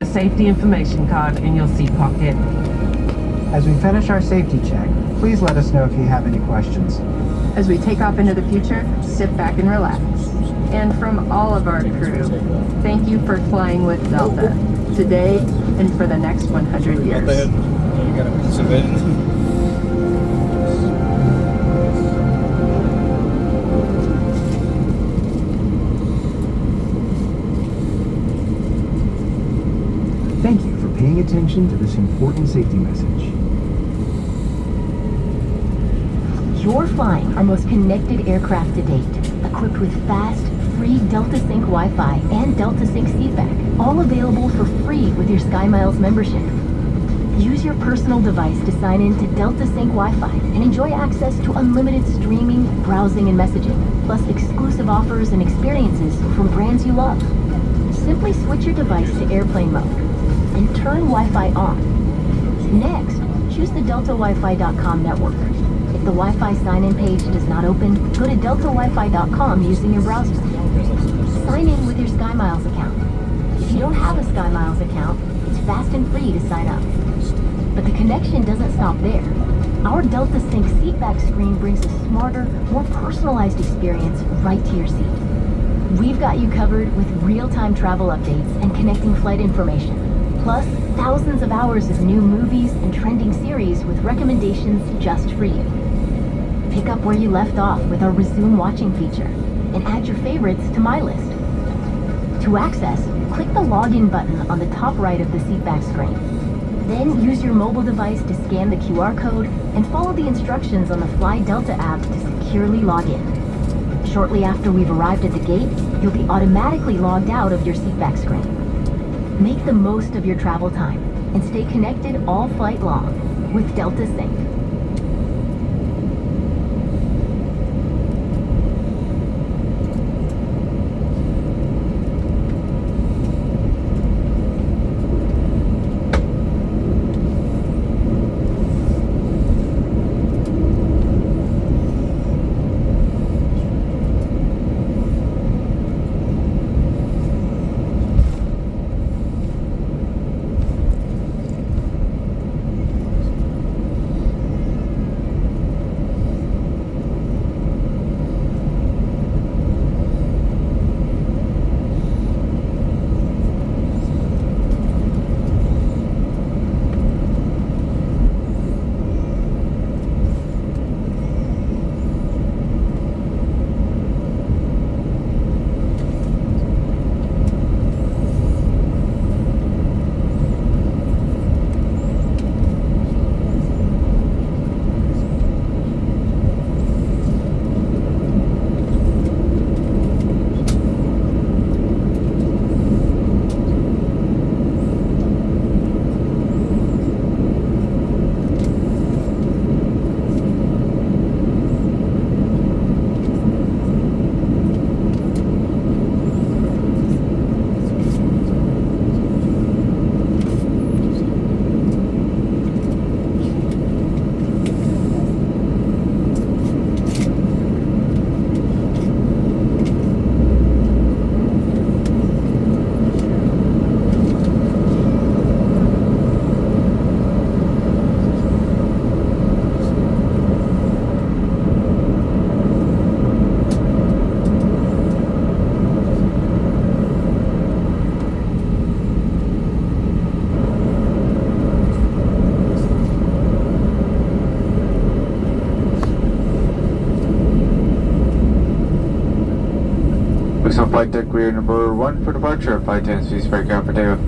A safety information card in your seat pocket. As we finish our safety check, please let us know if you have any questions. As we take off into the future, sit back and relax. And from all of our crew, thank you for flying with Delta, today and for the next 100 years. Thank you for paying attention to this important safety message. You're flying our most connected aircraft to date, equipped with fast, free Delta Sync Wi-Fi and Delta Sync seatback, all available for free with your SkyMiles membership. Use your personal device to sign in to Delta Sync Wi-Fi and enjoy access to unlimited streaming, browsing, and messaging, plus exclusive offers and experiences from brands you love. Simply switch your device to airplane mode and turn Wi-Fi on. Next, choose the DeltaWiFi.com network. If the Wi-Fi sign-in page does not open, go to DeltaWiFi.com using your browser. Sign in with your SkyMiles account. If you don't have a SkyMiles account, it's fast and free to sign up. But the connection doesn't stop there. Our Delta Sync seatback screen brings a smarter, more personalized experience right to your seat. We've got you covered with real-time travel updates and connecting flight information. Plus, thousands of hours of new movies and trending series with recommendations just for you. Pick up where you left off with our Resume Watching feature and add your favorites to My List. To access, click the Login button on the top right of the seatback screen. Then use your mobile device to scan the QR code and follow the instructions on the Fly Delta app to securely log in. Shortly after we've arrived at the gate, you'll be automatically logged out of your seatback screen. Make the most of your travel time and stay connected all flight long with Delta Sync. Looks on flight deck, we are number 1 for departure. Flight 10 speed, break out for takeoff.